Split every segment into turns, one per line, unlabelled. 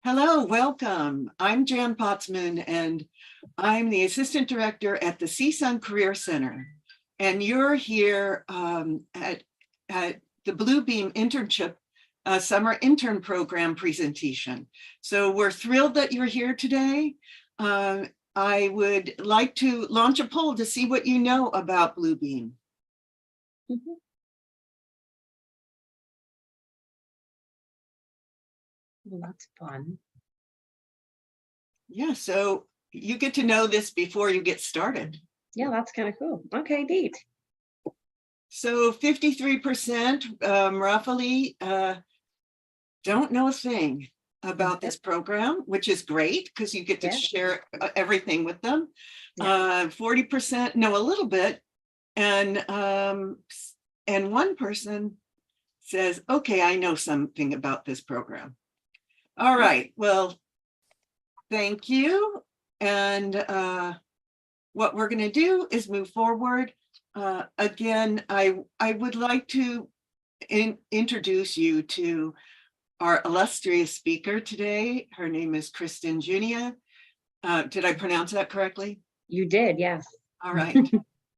Hello, welcome. I'm Jan Potsman, and I'm the Assistant Director at the CSUN Career Center. And you're here at the Bluebeam Internship Summer Intern Program presentation. So we're thrilled that you're here today. I would like to launch a poll to see what you know about Bluebeam.
Well, that's fun.
Yeah, so you get to know this before you get started.
Yeah, that's kind of cool. Okay, neat.
So 53% roughly don't know a thing about this program, which is great because you get to share everything with them. 40% know a little bit, and one person says, okay, I know something about this program. All right, well, thank you. And what we're going to do is move forward. Again, I would like to introduce you to our illustrious speaker today. Her name is Kristen Junia. Did I pronounce that correctly?
You did, yes.
All right.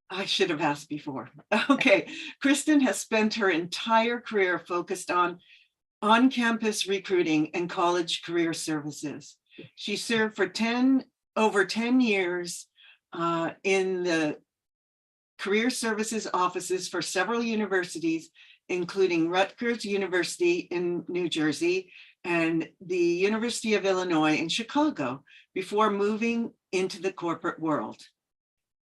I should have asked before. Okay. Kristen has spent her entire career focused on on-campus recruiting and college career services. She served for over 10 years in the career services offices for several universities, including Rutgers University in New Jersey and the University of Illinois in Chicago, before moving into the corporate world.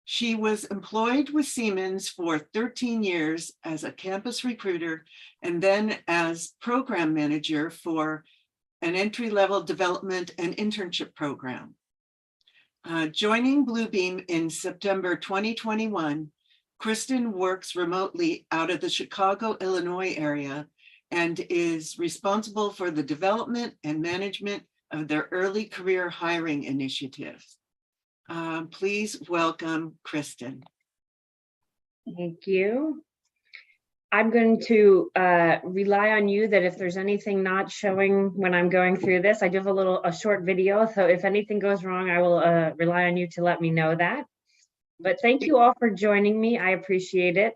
She was employed with Siemens for 13 years as a campus recruiter and then as program manager for an entry-level development and internship program. Joining Bluebeam in September 2021, Kristen works remotely out of the Chicago, Illinois area and is responsible for the development and management of their early career hiring initiatives. Please welcome Kristen.
Thank you. I'm going to rely on you that if there's anything not showing when I'm going through this, I do have a short video. So if anything goes wrong, I will rely on you to let me know that. But thank you all for joining me. I appreciate it.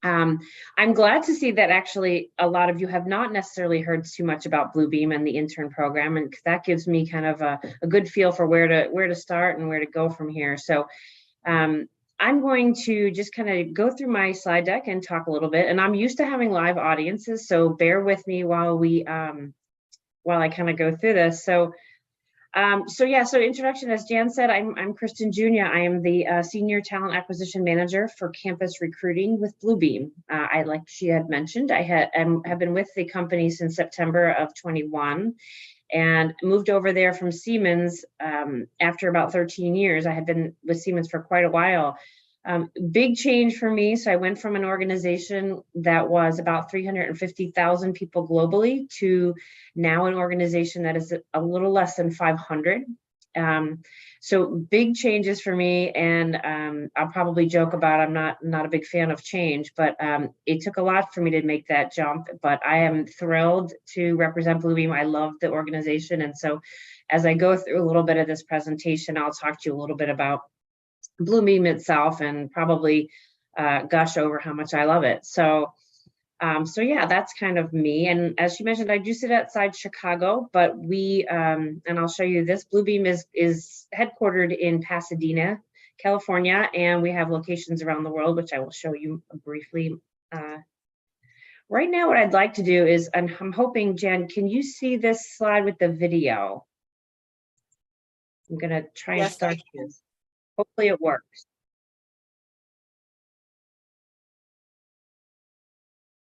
I'm glad to see that actually a lot of you have not necessarily heard too much about Bluebeam and the intern program, and that gives me kind of a good feel for where to start and where to go from here. So I'm going to just kind of go through my slide deck and talk a little bit, and I'm used to having live audiences, so bear with me while I kind of go through this. So introduction, as Jan said, I'm Kristen Junia. I am the Senior Talent Acquisition Manager for Campus Recruiting with Bluebeam. Like she had mentioned, I have been with the company since September of 21 and moved over there from Siemens after about 13 years. I had been with Siemens for quite a while. Big change for me. So I went from an organization that was about 350,000 people globally to now an organization that is a little less than 500. So big changes for me, and I'll probably joke about I'm not a big fan of change, but it took a lot for me to make that jump. But I am thrilled to represent Bluebeam. I love the organization, and so as I go through a little bit of this presentation, I'll talk to you a little bit about Bluebeam itself and probably gush over how much I love it. So yeah, that's kind of me. And as she mentioned, I do sit outside Chicago, but we, and I'll show you this, Bluebeam is headquartered in Pasadena, California, and we have locations around the world, which I will show you briefly. Right now, what I'd like to do is, I'm hoping, Jen, can you see this slide with the video? I'm gonna try and start this. Hopefully it works.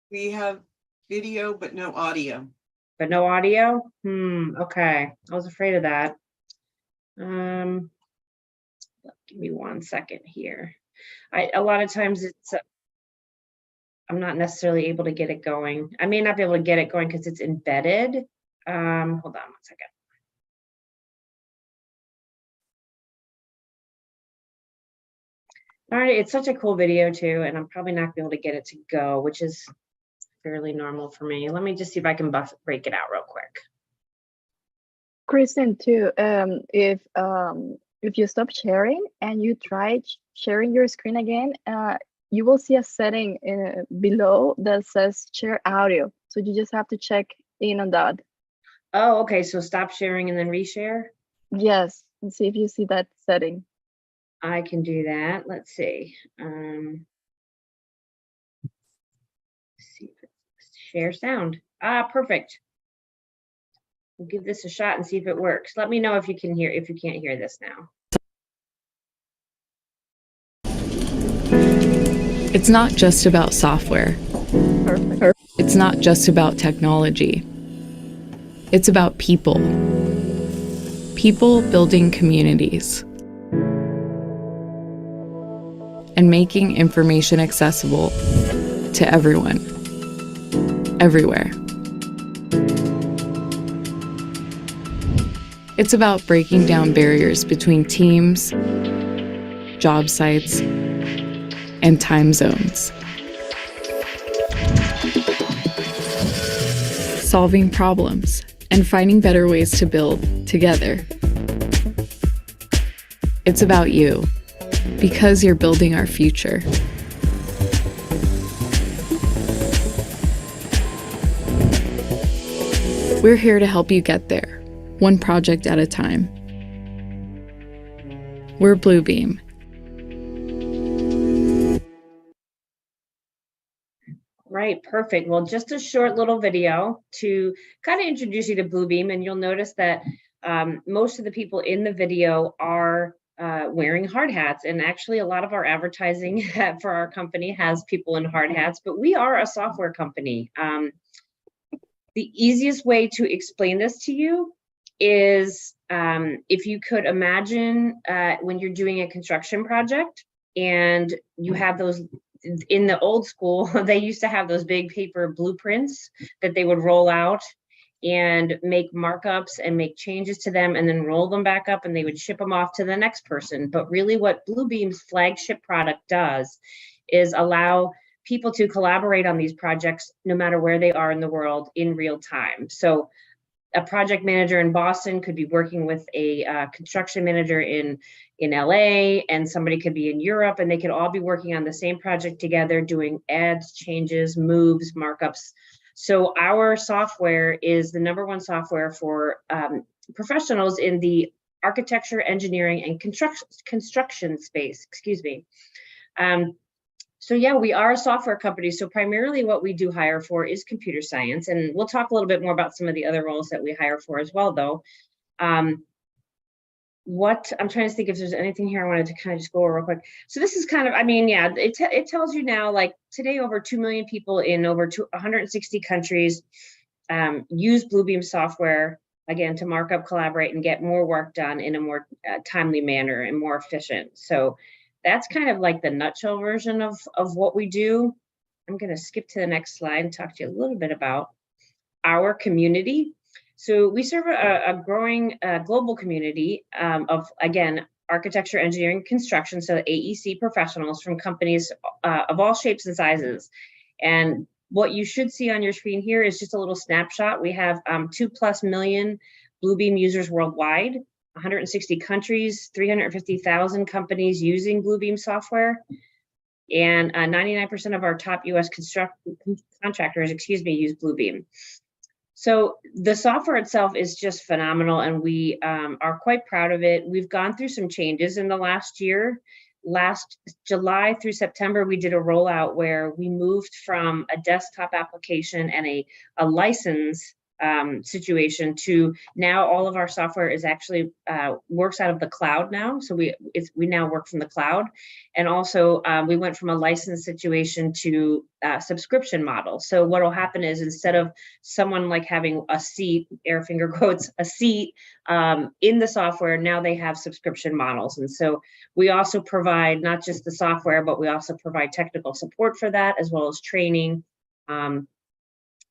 We have video, but no audio.
But no audio? Okay. I was afraid of that. Give me 1 second here. A lot of times it's, I'm not necessarily able to get it going. I may not be able to get it going because it's embedded. Hold on 1 second. All right, it's such a cool video too, and I'm probably not gonna be able to get it to go, which is fairly normal for me. Let me just see if I can break it out real quick.
Kristen, too, if you stop sharing and you try sharing your screen again, you will see a setting below that says share audio. So you just have to check in on that.
Oh, okay. So stop sharing and then reshare.
Yes, and see if you see that setting.
I can do that. Let's see. See if it's share sound. Ah, perfect. We'll give this a shot and see if it works. Let me know if you can hear, if you can't hear this now.
It's not just about software.
Perfect.
It's not just about technology. It's about people. People building communities. And making information accessible to everyone, everywhere. It's about breaking down barriers between teams, job sites, and time zones. Solving problems and finding better ways to build together. It's about you, because you're building our future. We're here to help you get there, one project at a time. We're Bluebeam.
Right, perfect. Well, just a short little video to kind of introduce you to Bluebeam, and you'll notice that most of the people in the video are wearing hard hats, and actually a lot of our advertising for our company has people in hard hats, but we are a software company. The easiest way to explain this to you is if you could imagine when you're doing a construction project and you have those, in the old school, they used to have those big paper blueprints that they would roll out and make markups and make changes to them and then roll them back up, and they would ship them off to the next person. But really what Bluebeam's flagship product does is allow people to collaborate on these projects no matter where they are in the world in real time. So a project manager in Boston could be working with a construction manager in LA, and somebody could be in Europe, and they could all be working on the same project together, doing adds, changes, moves, markups. So our software is the #1 software for professionals in the architecture, engineering, and construction space, excuse me. So yeah, we are a software company. So primarily what we do hire for is computer science. And we'll talk a little bit more about some of the other roles that we hire for as well, though. What I'm trying to think if there's anything here I wanted to kind of just go over real quick. So this is kind of, I mean, yeah, it tells you now, like today, over 2 million people in over 160 countries use Bluebeam software, again, to mark up, collaborate, and get more work done in a more timely manner and more efficient. So that's kind of like the nutshell version of what we do. I'm going to skip to the next slide and talk to you a little bit about our community. So we serve a growing global community of, again, architecture, engineering, construction, so AEC professionals from companies of all shapes and sizes. And what you should see on your screen here is just a little snapshot. We have 2+ million Bluebeam users worldwide, 160 countries, 350,000 companies using Bluebeam software, and 99% of our top US contractors, use Bluebeam. So the software itself is just phenomenal, and we are quite proud of it. We've gone through some changes in the last year. Last July through September, we did a rollout where we moved from a desktop application and a license situation to now all of our software is actually works out of the cloud now. So we now work from the cloud. And also we went from a license situation to a subscription model. So what will happen is, instead of someone like having a seat, air finger quotes, a seat in the software, now they have subscription models. And so we also provide not just the software, but we also provide technical support for that, as well as training.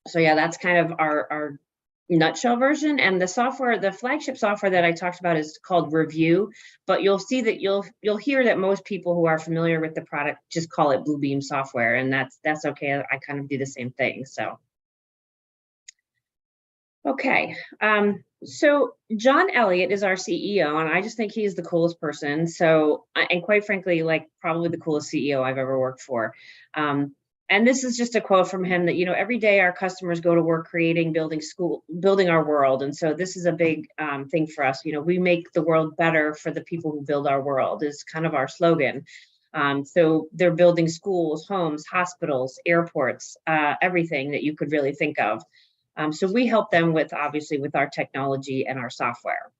So yeah, that's kind of our nutshell version. And the software, the flagship software that I talked about is called Review, but you'll see that you'll hear that most people who are familiar with the product just call it Bluebeam software, and that's okay. I kind of do the same thing. So okay, So John Elliott is our CEO, and I just think he's the coolest person. So, and quite frankly, like probably the coolest CEO I've ever worked for. And this is just a quote from him that, every day our customers go to work creating, building our world. And so this is a big thing for us. We make the world better for the people who build our world is kind of our slogan. So they're building schools, homes, hospitals, airports, everything that you could really think of. So we help them obviously with our technology and our software.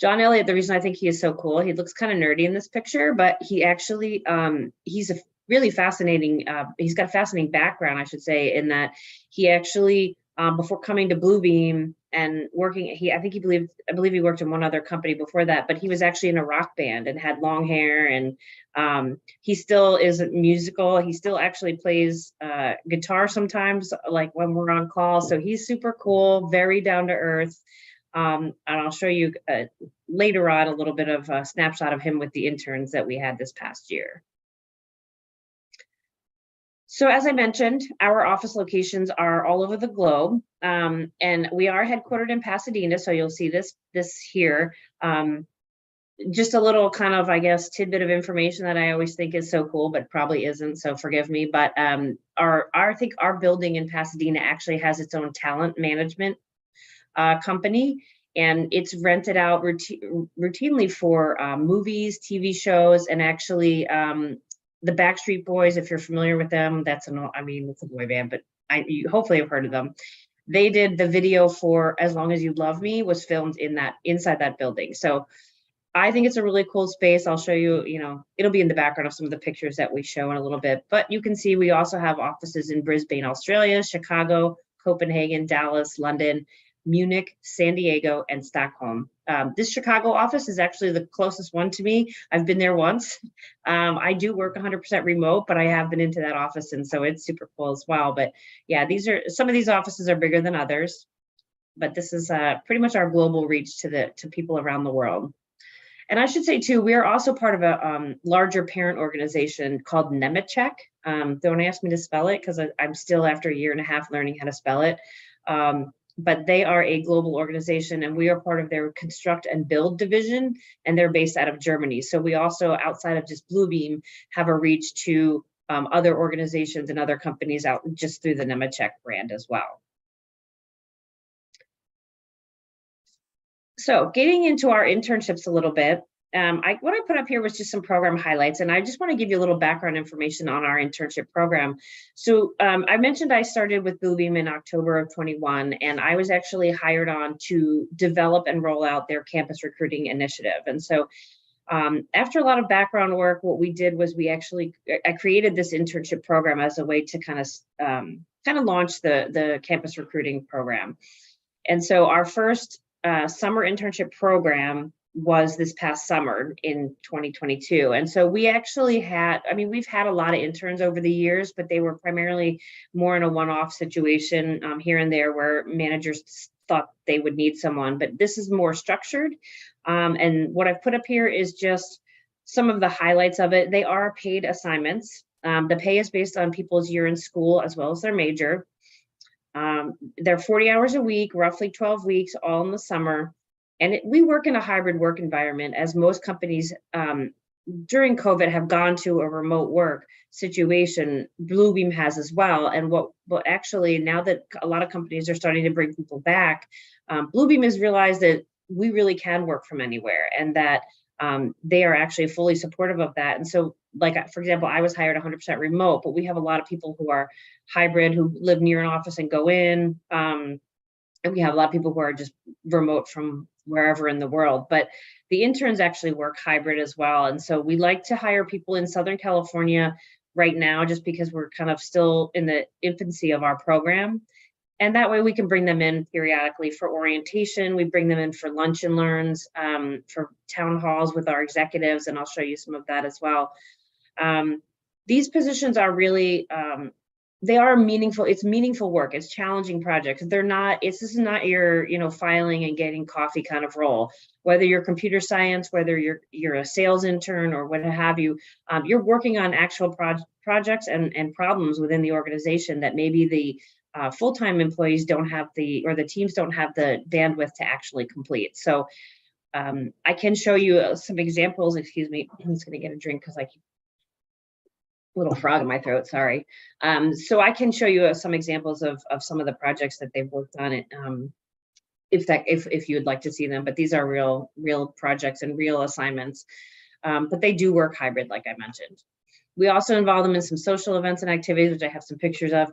John Elliott, the reason I think he is so cool, he looks kind of nerdy in this picture, but he actually, he's a really fascinating, he's got a fascinating background, I should say, in that he actually, before coming to Bluebeam and working, I believe he worked in one other company before that, but he was actually in a rock band and had long hair, and he still is musical. He still actually plays guitar sometimes, like when we're on call. So he's super cool, very down to earth. And I'll show you later on a little bit of a snapshot of him with the interns that we had this past year. So as I mentioned, our office locations are all over the globe, and we are headquartered in Pasadena. So you'll see this here. Just a little kind of, I guess, tidbit of information that I always think is so cool, but probably isn't. So forgive me. But I think our building in Pasadena actually has its own talent management company, and it's rented out routinely for movies, TV shows, and actually. The Backstreet Boys, if you're familiar with them, it's a boy band, but you hopefully have heard of them. They did the video for As Long As You Love Me was filmed inside that building. So I think it's a really cool space. I'll show you, it'll be in the background of some of the pictures that we show in a little bit, but you can see we also have offices in Brisbane, Australia, Chicago, Copenhagen, Dallas, London, Munich, San Diego, and Stockholm. This Chicago office is actually the closest one to me. I've been there once. I do work 100% remote, but I have been into that office, and so it's super cool as well. But yeah, some of these offices are bigger than others, but this is pretty much our global reach to people around the world. And I should say too, we are also part of a larger parent organization called Nemetschek. Don't ask me to spell it because I'm still, after a year and a half, learning how to spell it. But they are a global organization, and we are part of their construct and build division, and they're based out of Germany. So we also, outside of just Bluebeam, have a reach to other organizations and other companies out just through the Nemetschek brand as well. So getting into our internships a little bit, what I put up here was just some program highlights, and I just want to give you a little background information on our internship program. So I mentioned I started with Bluebeam in October of 21, and I was actually hired on to develop and roll out their campus recruiting initiative. And so after a lot of background work, what we did was I created this internship program as a way to kind of launch the campus recruiting program. And so our first summer internship program was this past summer in 2022. And so we actually we've had a lot of interns over the years, but they were primarily more in a one-off situation here and there where managers thought they would need someone, but this is more structured. And what I've put up here is just some of the highlights of it. They are paid assignments. The pay is based on people's year in school as well as their major. They're 40 hours a week, roughly 12 weeks, all in the summer. And we work in a hybrid work environment, as most companies during COVID have gone to a remote work situation. Bluebeam has as well. And what actually, now that a lot of companies are starting to bring people back, Bluebeam has realized that we really can work from anywhere, and that they are actually fully supportive of that. And so, like, for example, I was hired 100% remote, but we have a lot of people who are hybrid, who live near an office and go in. And we have a lot of people who are just remote from wherever in the world. But the interns actually work hybrid as well. And so we like to hire people in Southern California right now, just because we're kind of still in the infancy of our program. And that way we can bring them in periodically for orientation. We bring them in for lunch and learns, for town halls with our executives, and I'll show you some of that as well. These positions are really, they are meaningful. It's meaningful work. It's challenging projects. This is not your, filing and getting coffee kind of role. Whether you're computer science, whether you're a sales intern or what have you, you're working on actual projects and problems within the organization that maybe full-time employees don't have the teams don't have the bandwidth to actually complete. So I can show you some examples. Excuse me, I'm just going to get a drink because I keep little frog in my throat, sorry. So I can show you some examples of some of the projects that they've worked on it, if you would like to see them, but these are real projects and real assignments. But they do work hybrid, like I mentioned. We also involve them in some social events and activities, which I have some pictures of.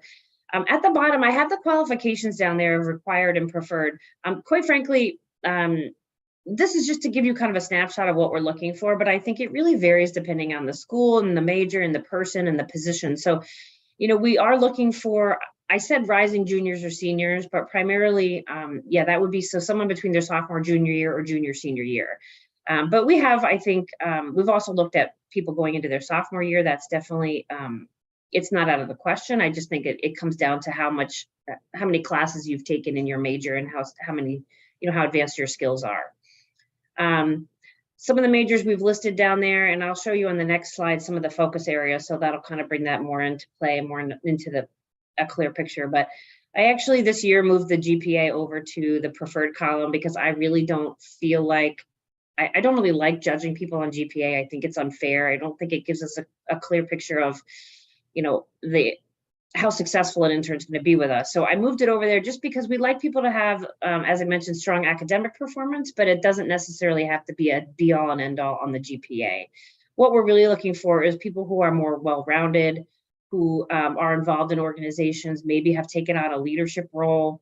At the bottom, I have the qualifications down there of required and preferred. Quite frankly, this is just to give you kind of a snapshot of what we're looking for, but I think it really varies depending on the school and the major and the person and the position. So, we are looking for, I said rising juniors or seniors, but primarily, yeah, that would be so someone between their sophomore, junior year or junior, senior year. But we have, I think, we've also looked at people going into their sophomore year. That's definitely, it's not out of the question. I just think it comes down to how many classes you've taken in your major and how many, how advanced your skills are. Some of the majors we've listed down there, and I'll show you on the next slide some of the focus areas. So that'll kind of bring that more into play, more into a clear picture. But I actually this year moved the GPA over to the preferred column because I really don't feel like, I don't really like judging people on GPA. I think it's unfair. I don't think it gives us a clear picture of, how successful an intern is going to be with us. So I moved it over there just because we like people to have, as I mentioned, strong academic performance, but it doesn't necessarily have to be a be all and end all on the GPA. What we're really looking for is people who are more well-rounded, who are involved in organizations, maybe have taken on a leadership role,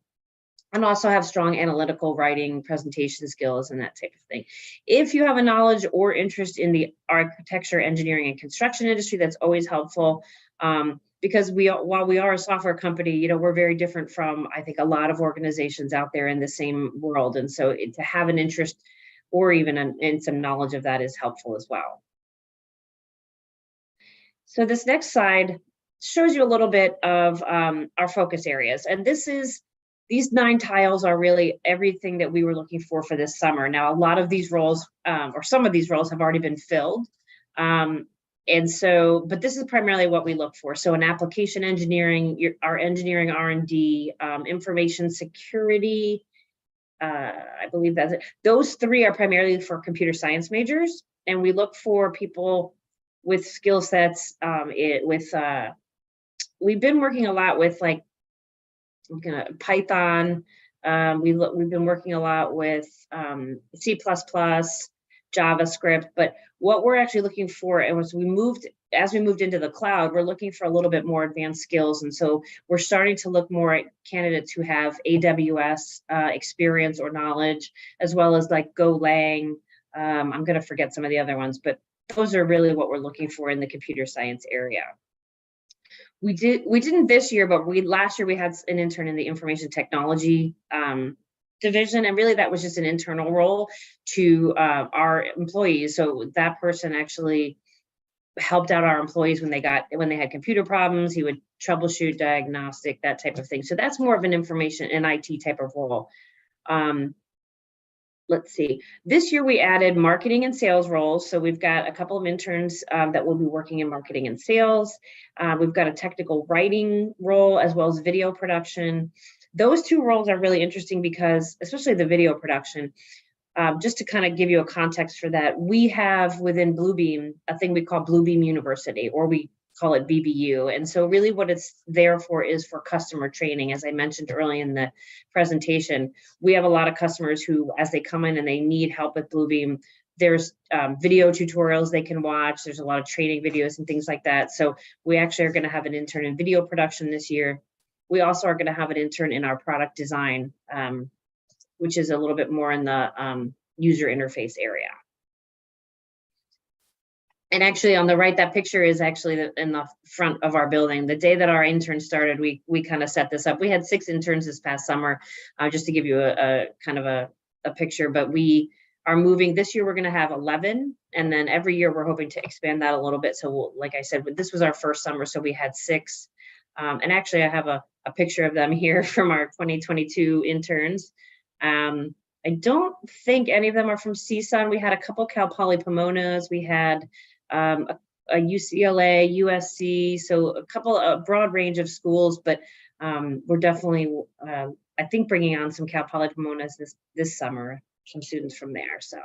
and also have strong analytical writing, presentation skills, and that type of thing. If you have a knowledge or interest in the architecture, engineering, and construction industry, that's always helpful. Because while we are a software company, we're very different from, I think, a lot of organizations out there in the same world. And so to have an interest or even in some knowledge of that is helpful as well. So this next slide shows you a little bit of our focus areas. And these 9 tiles are really everything that we were looking for this summer. Now, a lot of these roles, or some of these roles have already been filled. And so, but this is primarily what we look for. So in application engineering, our engineering R&D, information security, I believe that's it. Those 3 are primarily for computer science majors. And we look for people with skill sets we've been working a lot with Python. We've been working a lot with C++, JavaScript, but what we're actually looking for, and as we moved into the cloud, we're looking for a little bit more advanced skills. And so we're starting to look more at candidates who have AWS experience or knowledge, as well as like Golang. I'm going to forget some of the other ones, but those are really what we're looking for in the computer science area. We didn't this year, but last year we had an intern in the information technology division, and really that was just an internal role to our employees. So that person actually helped out our employees when they had computer problems. He would troubleshoot, diagnostic, that type of thing. So that's more of an information and IT type of role. Let's see. This year we added marketing and sales roles. So we've got a couple of interns that will be working in marketing and sales. We've got a technical writing role as well as video production. Those 2 roles are really interesting because, especially the video production, just to kind of give you a context for that, we have within Bluebeam a thing we call Bluebeam University, or we call it BBU. And so really what it's there for is for customer training. As I mentioned early in the presentation, we have a lot of customers who, as they come in and they need help with Bluebeam, there's video tutorials they can watch. There's a lot of training videos and things like that. So we actually are going to have an intern in video production this year. We also are going to have an intern in our product design, which is a little bit more in the user interface area. And actually on the right, that picture is actually in the front of our building. The day that our intern started, we kind of set this up. We had 6 interns this past summer, just to give you a kind of a picture, but we are moving. This year, we're going to have 11. And then every year we're hoping to expand that a little bit. So like I said, this was our first summer, so we had 6. And actually I have a picture of them here from our 2022 interns. I don't think any of them are from CSUN. We had a couple Cal Poly Pomonas. We had UCLA, USC, so a broad range of schools, but we're definitely, I think, bringing on some Cal Poly Pomonas this summer, some students from there. So,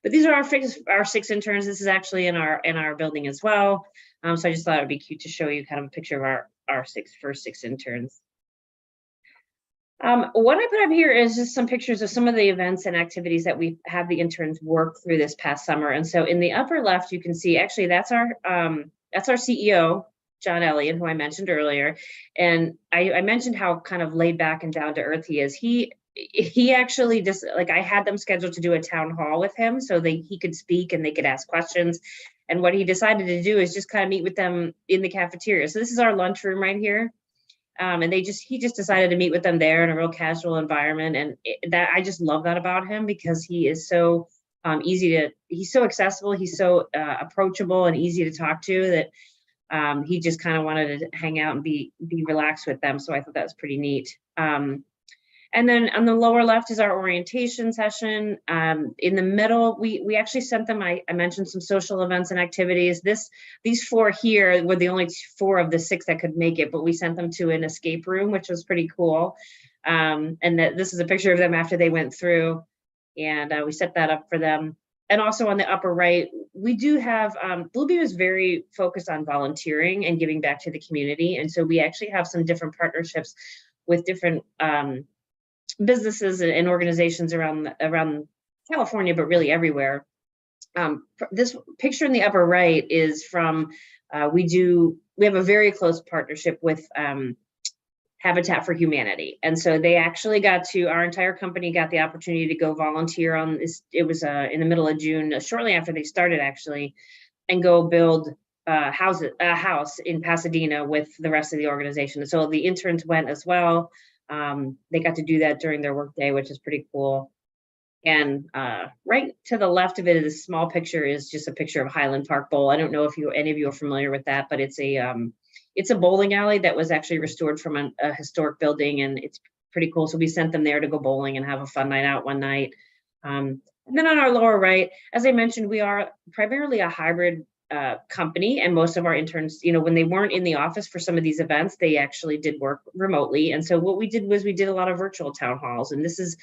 but these are our six interns. This is actually in our building as well. So I just thought it would be cute to show you kind of a picture of our first six interns. What I put up here is just some pictures of some of the events and activities that we have the interns work through this past summer. And so in the upper left, you can see actually that's our CEO, John Elliott, who I mentioned earlier. And I mentioned how kind of laid back and down to earth he is. He actually just, like, I had them scheduled to do a town hall with him so he could speak and they could ask questions. And what he decided to do is just kind of meet with them in the cafeteria. So this is our lunchroom right here. And he just decided to meet with them there in a real casual environment. And I just love that about him, because he is so he's so accessible. He's so approachable and easy to talk to that he just kind of wanted to hang out and be relaxed with them. So I thought that was pretty neat. And then on the lower left is our orientation session. In the middle, we actually sent them, I mentioned some social events and activities. These four here were the only four of the six that could make it, but we sent them to an escape room, which was pretty cool. And this is a picture of them after they went through, and we set that up for them. And also on the upper right, we do have, Bluebeam is very focused on volunteering and giving back to the community. And so we actually have some different partnerships with different businesses and organizations around California, but really everywhere. This picture in the upper right is from, we have a very close partnership with Habitat for Humanity. And so they actually our entire company got the opportunity to go volunteer on this. It was in the middle of June, shortly after they started actually, and go build a house in Pasadena with the rest of the organization. And so the interns went as well. They got to do that during their workday, which is pretty cool. And right to the left of it, this small picture is just a picture of Highland Park Bowl. I don't know if any of you are familiar with that, but it's a bowling alley that was actually restored from a historic building, and it's pretty cool. So we sent them there to go bowling and have a fun night out one night. And then on our lower right, as I mentioned, we are primarily a hybrid company, and most of our interns, when they weren't in the office for some of these events, they actually did work remotely. And so what we did was we did a lot of virtual town halls, and this is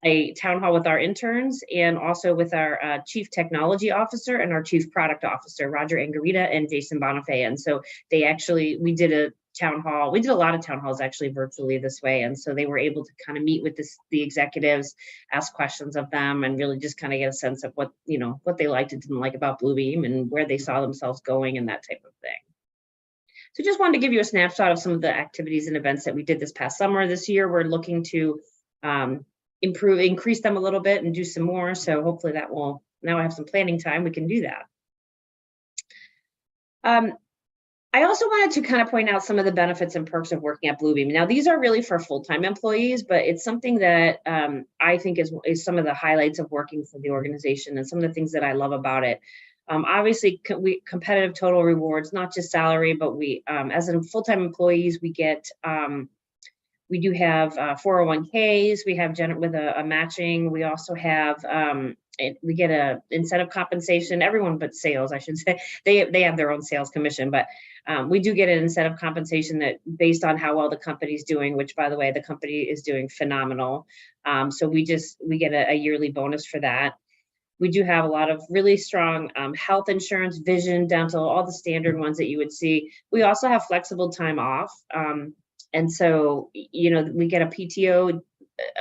a town hall with our interns and also with our chief technology officer and our chief product officer, Roger Angarita and Jason Bonifay. And so we did a town hall. We did a lot of town halls actually virtually this way. And so they were able to kind of meet with the executives, ask questions of them, and really just kind of get a sense of what they liked and didn't like about Bluebeam and where they saw themselves going and that type of thing. So just wanted to give you a snapshot of some of the activities and events that we did this past summer. This year, we're looking to increase them a little bit and do some more. So hopefully that will, now I have some planning time, we can do that. I also wanted to kind of point out some of the benefits and perks of working at Bluebeam. Now, these are really for full-time employees, but it's something that I think is some of the highlights of working for the organization and some of the things that I love about it. Obviously, competitive total rewards, not just salary, but we, as in full-time employees, we get, we do have 401ks, we have with a matching, we also have, we get a incentive compensation, everyone but sales, I should say. They have their own sales commission, but we do get an incentive compensation that based on how well the company's doing, which by the way, the company is doing phenomenal. So we get a yearly bonus for that. We do have a lot of really strong health insurance, vision, dental, all the standard ones that you would see. We also have flexible time off. And so, we get a PTO,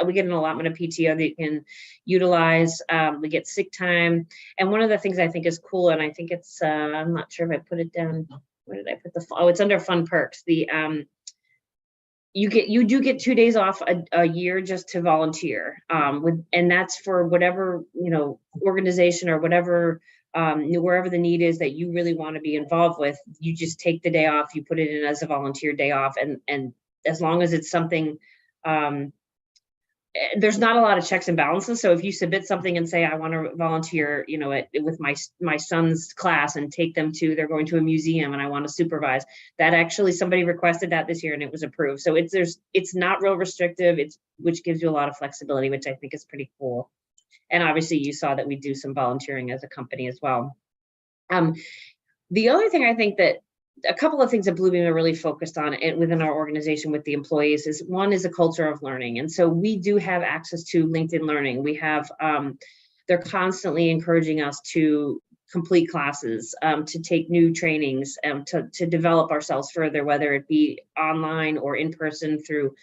we get an allotment of PTO that you can utilize. We get sick time. And one of the things I think is cool, and I think it's, I'm not sure if I put it down. Where did I put it's under fun perks. You do get 2 days off a year just to volunteer. And that's for whatever, organization or whatever, wherever the need is that you really want to be involved with. You just take the day off, you put it in as a volunteer day off. And as long as it's something, there's not a lot of checks and balances. So if you submit something and say, I want to volunteer, with my son's class and take them they're going to a museum and I want to supervise, that actually somebody requested that this year and it was approved. So it's not real restrictive, which gives you a lot of flexibility, which I think is pretty cool. And obviously you saw that we do some volunteering as a company as well. The other thing I think that a couple of things that Bluebeam are really focused on within our organization with the employees is one is a culture of learning. And so we do have access to LinkedIn Learning. We have, they're constantly encouraging us to complete classes, to take new trainings, to develop ourselves further, whether it be online or in person through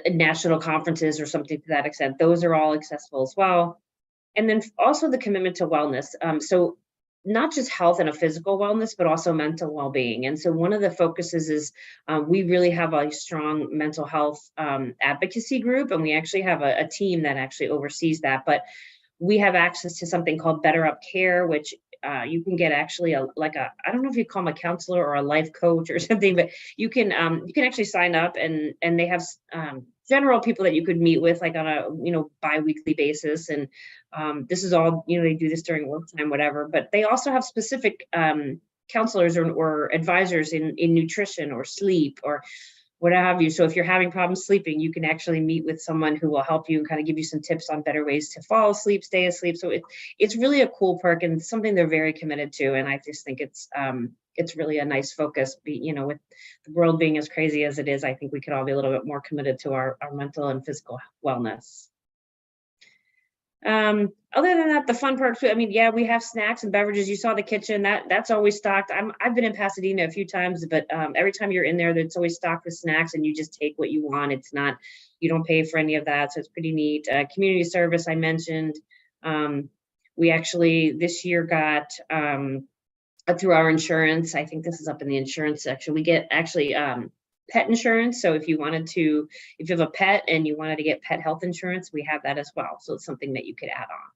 national conferences or something to that extent. Those are all accessible as well. And then also the commitment to wellness. So not just health and a physical wellness, but also mental well-being. And so one of the focuses is we really have a strong mental health advocacy group, and we actually have a team that actually oversees that. But we have access to something called Better Up Care, which you can get actually I don't know if you call them a counselor or a life coach or something, but you can actually sign up, and they have general people that you could meet with like on a bi-weekly basis. And this is all, they do this during work time, whatever, but they also have specific counselors or advisors in nutrition or sleep or what have you. So if you're having problems sleeping, you can actually meet with someone who will help you and kind of give you some tips on better ways to fall asleep, stay asleep. So it's really a cool perk and something they're very committed to. And I just think it's really a nice focus. With the world being as crazy as it is, I think we could all be a little bit more committed to our mental and physical wellness. Other than that, the fun perks, yeah, we have snacks and beverages. You saw the kitchen, that's always stocked. I've been in Pasadena a few times, but every time you're in there, it's always stocked with snacks and you just take what you want. You don't pay for any of that. So it's pretty neat. Community service, I mentioned. We actually this year got, through our insurance, I think this is up in the insurance section, we get actually pet insurance. So if you have a pet and you wanted to get pet health insurance, we have that as well. So it's something that you could add on.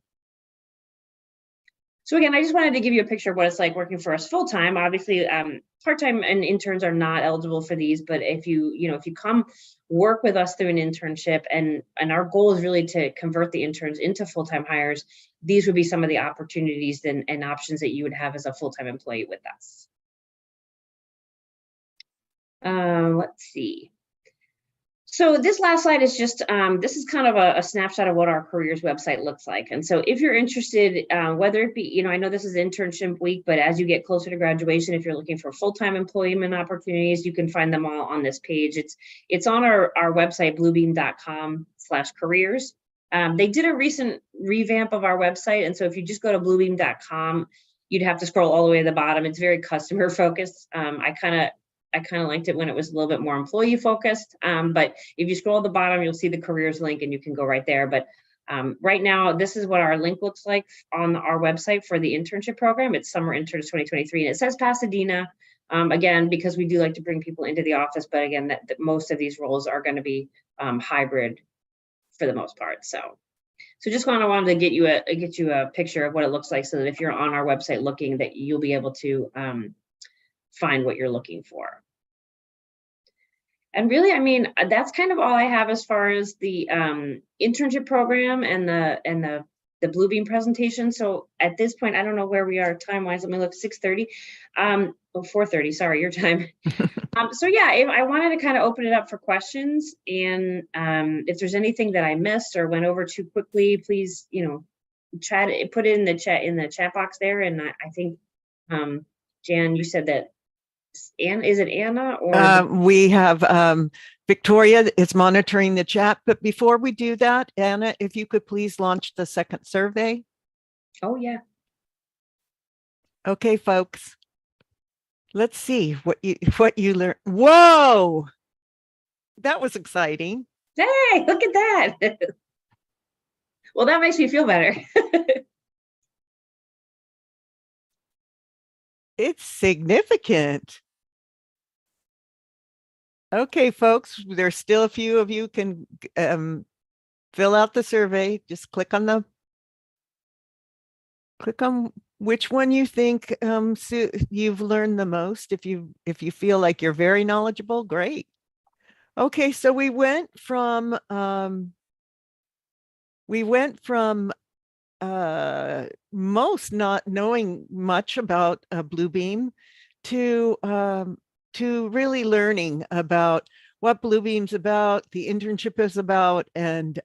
So again, I just wanted to give you a picture of what it's like working for us full-time. Obviously, part-time and interns are not eligible for these, but if you come work with us through an internship, and our goal is really to convert the interns into full-time hires, these would be some of the opportunities and options that you would have as a full-time employee with us. Let's see. So this last slide is just, this is kind of a snapshot of what our careers website looks like. And so if you're interested, whether it be, I know this is internship week, but as you get closer to graduation, if you're looking for full-time employment opportunities, you can find them all on this page. It's on our website, bluebeam.com/careers. They did a recent revamp of our website. And so if you just go to bluebeam.com, you'd have to scroll all the way to the bottom. It's very customer focused. I kind of liked it when it was a little bit more employee focused. But if you scroll at the bottom, you'll see the careers link and you can go right there. But right now, this is what our link looks like on our website for the internship program. It's Summer Interns 2023, and it says Pasadena, again, because we do like to bring people into the office. But again, that most of these roles are going to be hybrid for the most part. So just wanted to get you a picture of what it looks like, so that if you're on our website looking, that you'll be able to find what you're looking for. And really, that's kind of all I have as far as the internship program and the Bluebeam presentation. So at this point, I don't know where we are time-wise. Let me look, 6:30, 4:30, sorry, your time. So yeah, I wanted to kind of open it up for questions. And if there's anything that I missed or went over too quickly, please, put it in the chat box there. And I think, Jan, you said that, is it Anna or?
We have Victoria is monitoring the chat, but before we do that, Anna, if you could please launch the second survey.
Oh yeah.
Okay, folks. Let's see what you learned. Whoa, that was exciting.
Hey, look at that. Well, that makes me feel better.
It's significant. Okay, folks, there's still a few of you can fill out the survey. Just click on which one you think you've learned the most. If you feel like you're very knowledgeable, great. Okay, so we went from most not knowing much about Bluebeam to really learning about what Bluebeam's about, the internship is about, and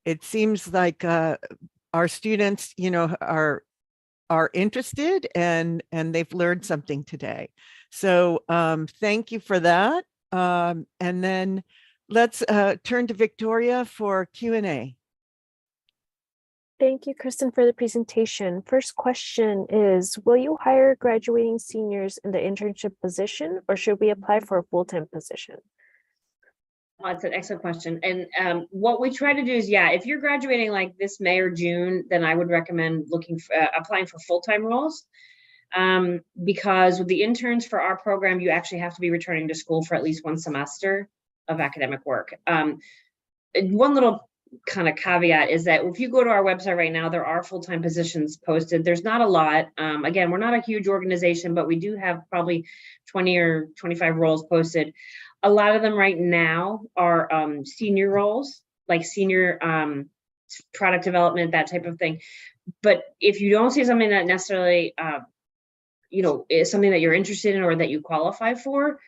it seems like our students, are are interested and they've learned something today. So thank you for that. And then let's turn to Victoria for Q&A.
Thank you, Kristen, for the presentation. First question is, will you hire graduating seniors in the internship position, or should we apply for a full-time position?
That's an excellent question. And what we try to do is, yeah, if you're graduating like this May or June, then I would recommend looking for, applying for full-time roles. Because with the interns for our program, you actually have to be returning to school for at least one semester of academic work. One little kind of caveat is that if you go to our website right now, there are full-time positions posted. There's not a lot. Again, we're not a huge organization, but we do have probably 20 or 25 roles posted. A lot of them right now are senior roles, like senior product development, that type of thing. But if you don't see something that necessarily, is something that you're interested in or that you qualify for,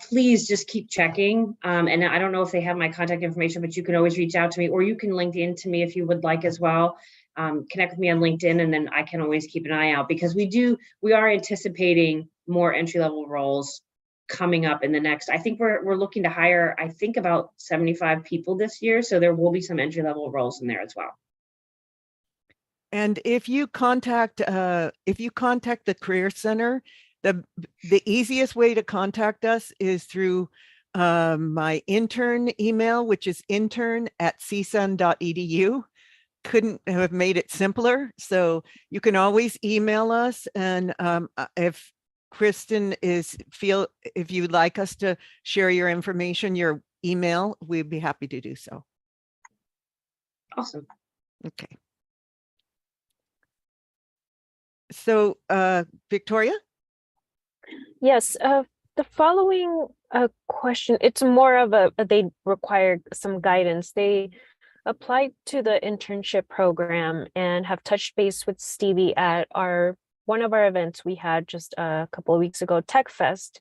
please just keep checking. And I don't know if they have my contact information, but you can always reach out to me, or you can LinkedIn to me if you would like as well. Connect with me on LinkedIn, and then I can always keep an eye out, because we are anticipating more entry-level roles coming up in the next, I think we're looking to hire, I think about 75 people this year. So there will be some entry-level roles in there as well.
And if you contact the Career Center, the easiest way to contact us is through my intern email, which is intern@csun.edu. Couldn't have made it simpler. So you can always email us, and if Kristen if you'd like us to share your information, your email, we'd be happy to do so.
Awesome.
Okay. So Victoria?
Yes, the following question, it's more of they require some guidance. They applied to the internship program and have touched base with Stevie at one of our events we had just a couple of weeks ago, Tech Fest,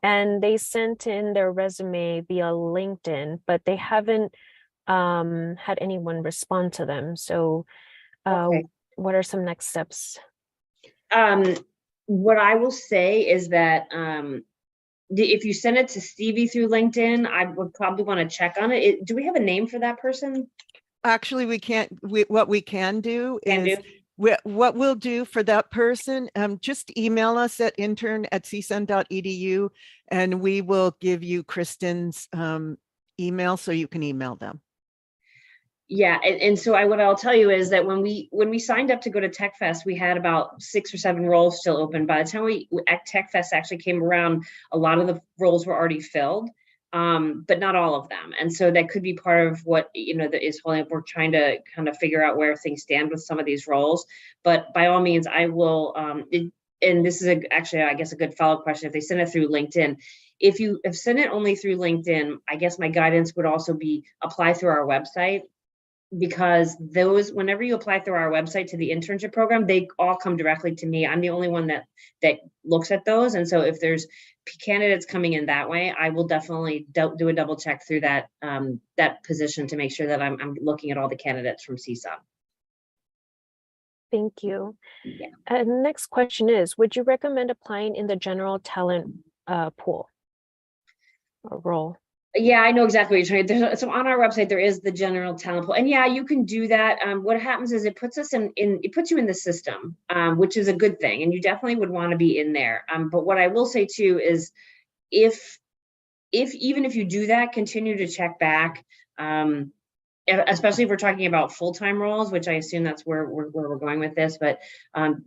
and they sent in their resume via LinkedIn, but they haven't had anyone respond to them. So
Okay.
what are some next steps?
What I will say is that if you send it to Stevie through LinkedIn, I would probably want to check on it. Do we have a name for that person?
Actually, we can't. What we can do is what we'll do for that person, just email us at intern@csun.edu, and we will give you Kristen's email so you can email them.
Yeah, and so what I'll tell you is that when we signed up to go to Tech Fest, we had about 6 or 7 roles still open. By the time Tech Fest actually came around, a lot of the roles were already filled, but not all of them. And so that could be part of what that is holding up. We're trying to kind of figure out where things stand with some of these roles. But by all means, I will. And this is actually, I guess, a good follow-up question. If they send it through LinkedIn, if you have sent it only through LinkedIn, I guess my guidance would also be apply through our website. Because whenever you apply through our website to the internship program, they all come directly to me. I'm the only one that looks at those. And so if there's candidates coming in that way, I will definitely do a double check through that position to make sure that I'm looking at all the candidates from CSUN.
Thank you.
Yeah.
And next question is, would you recommend applying in the general talent pool or role?
Yeah, I know exactly what you're trying to. So on our website, there is the general talent pool, and yeah, you can do that. What happens is it puts us it puts you in the system, which is a good thing, and you definitely would want to be in there. But what I will say too is, even if you do that, continue to check back. Especially if we're talking about full-time roles, which I assume that's where we're going with this, but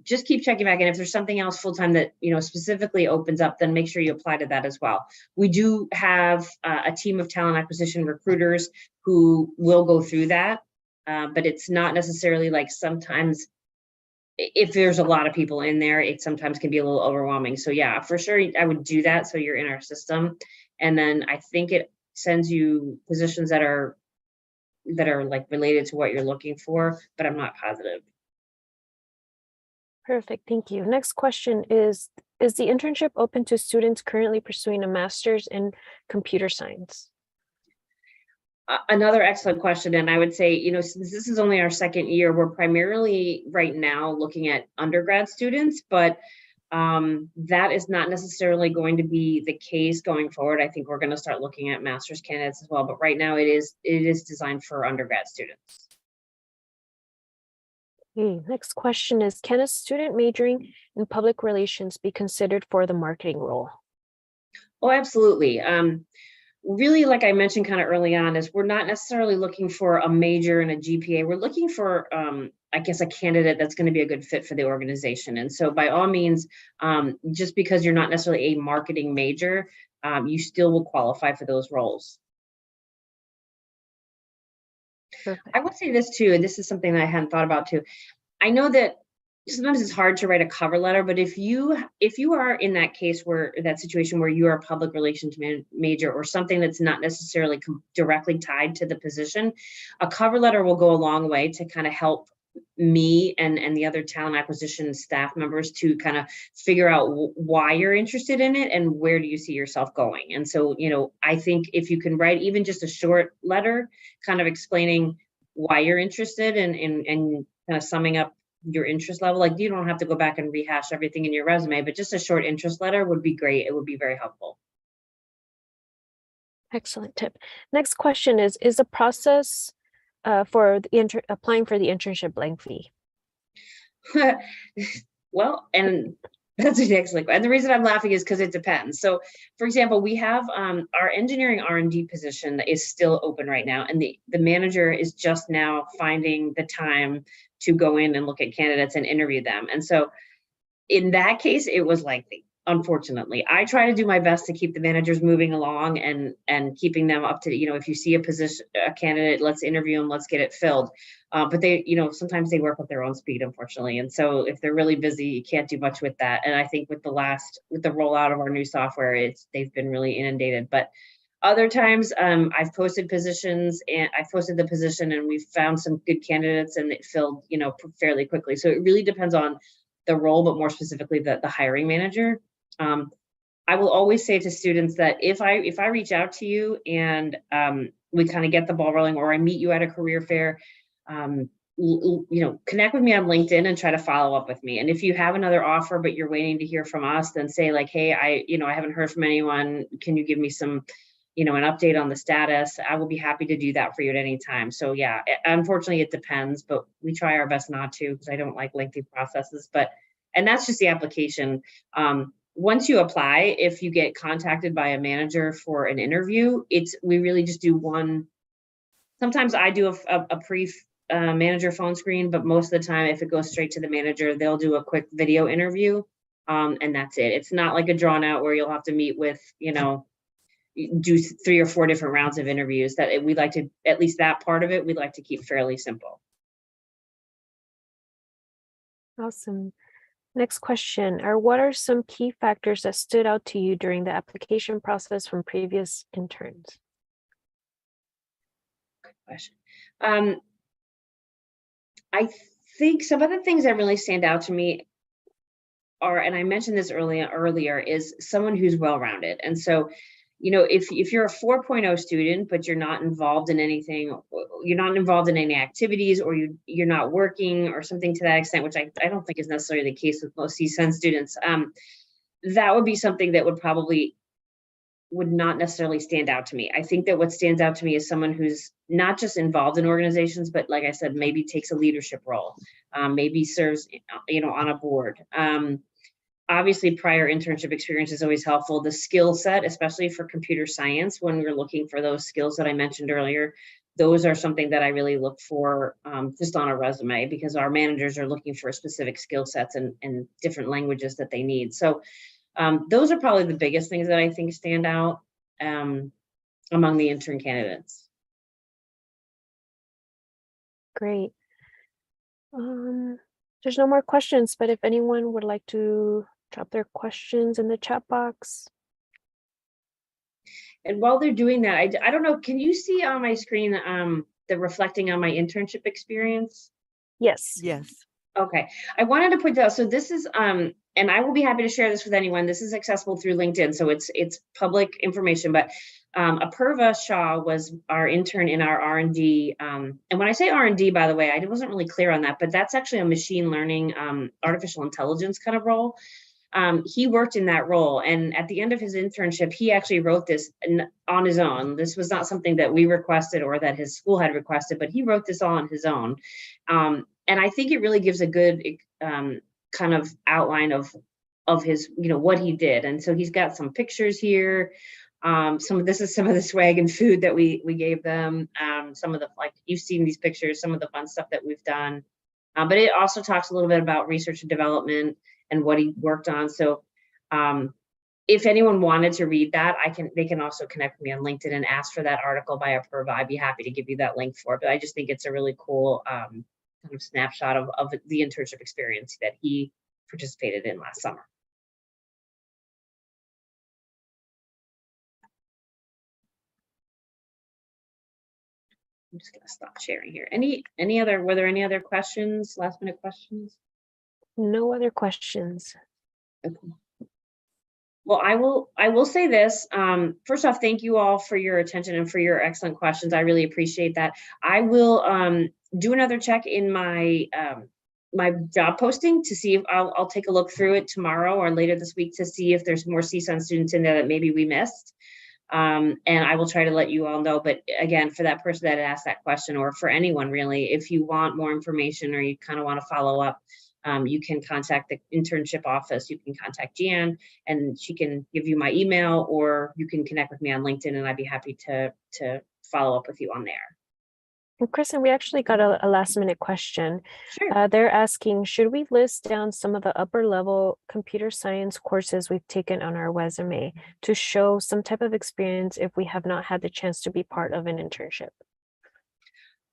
just keep checking back. And if there's something else full-time that specifically opens up, then make sure you apply to that as well. We do have a team of talent acquisition recruiters who will go through that, but it's not necessarily like sometimes if there's a lot of people in there, it sometimes can be a little overwhelming. So yeah, for sure, I would do that so you're in our system. And then I think it sends you positions that are like related to what you're looking for, but I'm not positive.
Perfect, thank you. Next question is the internship open to students currently pursuing a master's in computer science?
Another excellent question. And I would say, since this is only our second year, we're primarily right now looking at undergrad students, but that is not necessarily going to be the case going forward. I think we're going to start looking at master's candidates as well, but right now it is designed for undergrad students.
Okay, next question is, can a student majoring in public relations be considered for the marketing role?
Oh, absolutely. Really, like I mentioned kind of early on, is we're not necessarily looking for a major and a GPA. We're looking for, I guess, a candidate that's going to be a good fit for the organization. And so by all means, just because you're not necessarily a marketing major, you still will qualify for those roles.
Perfect.
I would say this too, and this is something that I hadn't thought about too. I know that sometimes it's hard to write a cover letter, but if you are in that case that situation where you are a public relations major or something that's not necessarily directly tied to the position, a cover letter will go a long way to kind of help me and the other talent acquisition staff members to kind of figure out why you're interested in it and where do you see yourself going. And so, I think if you can write even just a short letter kind of explaining why you're interested and kind of summing up your interest level, like you don't have to go back and rehash everything in your resume, but just a short interest letter would be great. It would be very helpful.
Excellent tip. Next question is the process for the applying for the internship lengthy?
Well, and that's an excellent question. And the reason I'm laughing is because it depends. So, for example, we have our engineering R&D position that is still open right now, and the manager is just now finding the time to go in and look at candidates and interview them. And so, in that case, it was lengthy. Unfortunately, I try to do my best to keep the managers moving along and keeping them up to, if you see a candidate, let's interview them, let's get it filled. But they, sometimes they work at their own speed, unfortunately. And so if they're really busy, you can't do much with that. And I think with the rollout of our new software, they've been really inundated. But other times, I've posted positions and I've posted the position and we've found some good candidates and it filled, fairly quickly. So it really depends on the role, but more specifically the hiring manager. I will always say to students that if I reach out to you and we kind of get the ball rolling, or I meet you at a career fair, connect with me on LinkedIn and try to follow up with me. And if you have another offer, but you're waiting to hear from us, then say like, hey, I haven't heard from anyone. Can you give me some, an update on the status? I will be happy to do that for you at any time. So yeah, unfortunately it depends, but we try our best not to, because I don't like lengthy processes, and that's just the application. Once you apply, if you get contacted by a manager for an interview, we really just do one. Sometimes I do a manager phone screen, but most of the time, if it goes straight to the manager, they'll do a quick video interview, and that's it. It's not like a drawn out where you'll have to meet with, do 3 or 4 different rounds of interviews. That we like to, at least that part of it, we'd like to keep fairly simple.
Awesome. Next question, what are some key factors that stood out to you during the application process from previous interns?
Good question. I think some of the things that really stand out to me are, and I mentioned this earlier, is someone who's well-rounded. And so, if you're a 4.0 student, but you're not involved in anything, you're not involved in any activities, or you're not working or something to that extent, which I don't think is necessarily the case with most CSUN students, that would be something that would not necessarily stand out to me. I think that what stands out to me is someone who's not just involved in organizations, but like I said, maybe takes a leadership role, maybe serves, on a board. Obviously, prior internship experience is always helpful. The skill set, especially for computer science, when we're looking for those skills that I mentioned earlier, those are something that I really look for just on a resume, because our managers are looking for specific skill sets and different languages that they need. So those are probably the biggest things that I think stand out among the intern candidates.
Great. There's no more questions, but if anyone would like to drop their questions in the chat box.
And while they're doing that, I don't know, can you see on my screen the reflecting on my internship experience?
Yes.
Yes.
Okay, I wanted to point out, so this is, and I will be happy to share this with anyone. This is accessible through LinkedIn, so it's public information, but Apurva Shah was our intern in our R&D. And when I say R&D, by the way, I wasn't really clear on that, but that's actually a machine learning, artificial intelligence kind of role. He worked in that role, and at the end of his internship, he actually wrote this on his own. This was not something that we requested or that his school had requested, but he wrote this all on his own. And I think it really gives a good kind of outline of his, what he did. And so he's got some pictures here. This is some of the swag and food that we gave them. Some of the, like, you've seen these pictures, some of the fun stuff that we've done. But it also talks a little bit about research and development and what he worked on. So if anyone wanted to read that, they can also connect with me on LinkedIn and ask for that article by Apurva. I'd be happy to give you that link for it. But I just think it's a really cool kind of snapshot of the internship experience that he participated in last summer. I'm just gonna stop sharing here. Were there any other questions, last minute questions?
No other questions.
Okay. Well, I will say this. First off, thank you all for your attention and for your excellent questions. I really appreciate that. I will do another check in my my job posting to see if I'll take a look through it tomorrow or later this week to see if there's more CSUN students in there that maybe we missed. And I will try to let you all know. But again, for that person that asked that question, or for anyone really, if you want more information or you kind of want to follow up, you can contact the internship office. You can contact Jan and she can give you my email, or you can connect with me on LinkedIn and I'd be happy to follow up with you on there.
And Kristen, we actually got a last minute question.
Sure.
They're asking, should we list down some of the upper level computer science courses we've taken on our resume to show some type of experience if we have not had the chance to be part of an internship?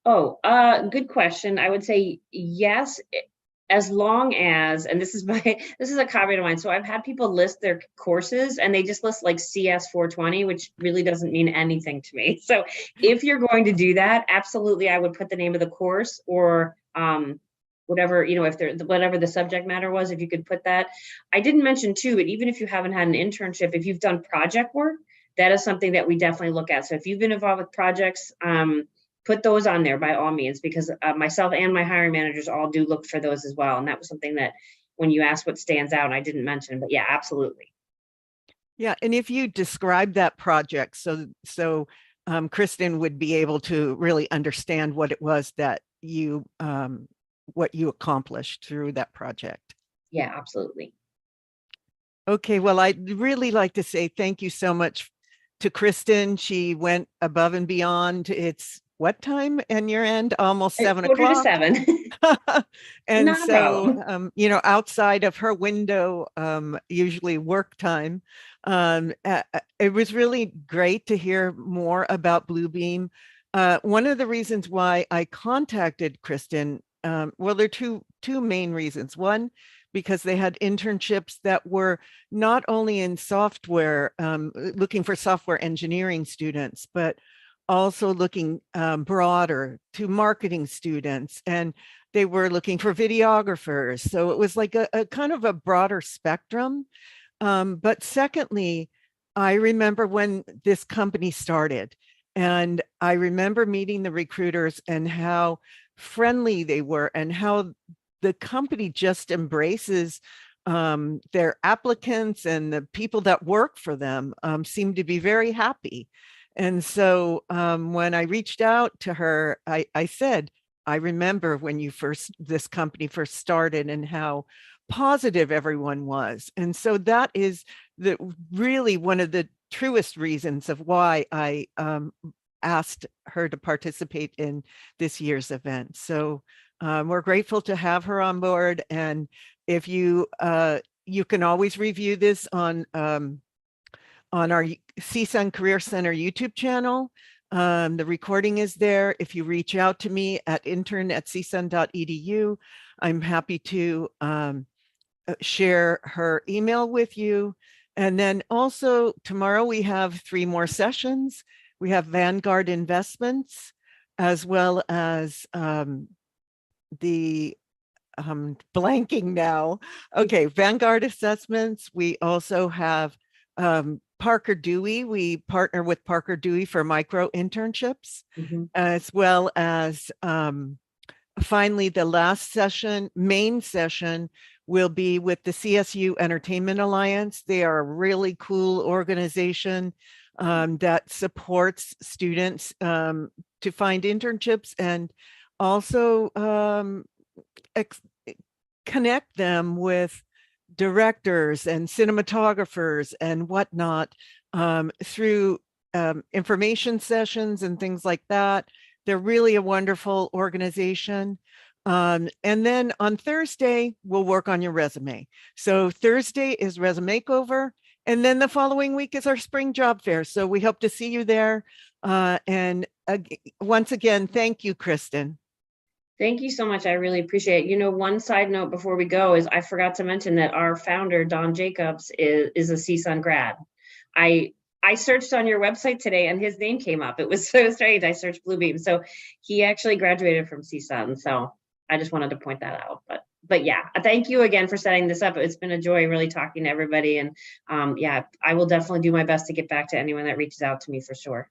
Oh, good question. I would say yes, as long as, and this is a caveat of mine. So I've had people list their courses and they just list like CS 420, which really doesn't mean anything to me. So if you're going to do that, absolutely, I would put the name of the course or whatever, if whatever the subject matter was, if you could put that. I didn't mention too, but even if you haven't had an internship, if you've done project work, that is something that we definitely look at. So if you've been involved with projects, put those on there by all means, because myself and my hiring managers all do look for those as well. And that was something that when you asked what stands out, I didn't mention, but yeah, absolutely.
Yeah, and if you describe that project, so Kristen would be able to really understand what it was that you, what you accomplished through that project.
Yeah, absolutely.
Okay, well, I'd really like to say thank you so much to Kristen. She went above and beyond. It's what time in your end? Almost 7 o'clock.
7.
And
Not a
so,
problem.
outside of her window, usually work time, it was really great to hear more about Bluebeam. One of the reasons why I contacted Kristen, well, there are two main reasons. One, because they had internships that were not only in software, looking for software engineering students, but also looking broader to marketing students, and they were looking for videographers. So it was like a kind of a broader spectrum. But secondly, I remember when this company started, and I remember meeting the recruiters and how friendly they were and how the company just embraces their applicants, and the people that work for them seem to be very happy. And so when I reached out to her, I said, I remember when this company first started and how positive everyone was. And so that is really one of the truest reasons of why I asked her to participate in this year's event. So we're grateful to have her on board. And if you can always review this on our CSUN Career Center YouTube channel. The recording is there. If you reach out to me at intern@csun.edu, I'm happy to share her email with you. And then also tomorrow we have 3 more sessions. We have Vanguard Investments, as well as the blanking now. Okay, Vanguard Assessments. We also have Parker Dewey. We partner with Parker Dewey for micro internships, as well as finally the last session, main session, will be with the CSU Entertainment Alliance. They are a really cool organization that supports students to find internships and also connect them with directors and cinematographers and whatnot through information sessions and things like that. They're really a wonderful organization. And then on Thursday, we'll work on your resume. So Thursday is Resume Makeover. And then the following week is our spring job fair. So we hope to see you there. And once again, thank you, Kristen.
Thank you so much. I really appreciate it. You know, one side note before we go is I forgot to mention that our founder, Don Jacobs, is a CSUN grad. I searched on your website today and his name came up. It was so strange. I searched Bluebeam. So he actually graduated from CSUN. So I just wanted to point that out. But yeah, thank you again for setting this up. It's been a joy really talking to everybody. And yeah, I will definitely do my best to get back to anyone that reaches out to me for sure.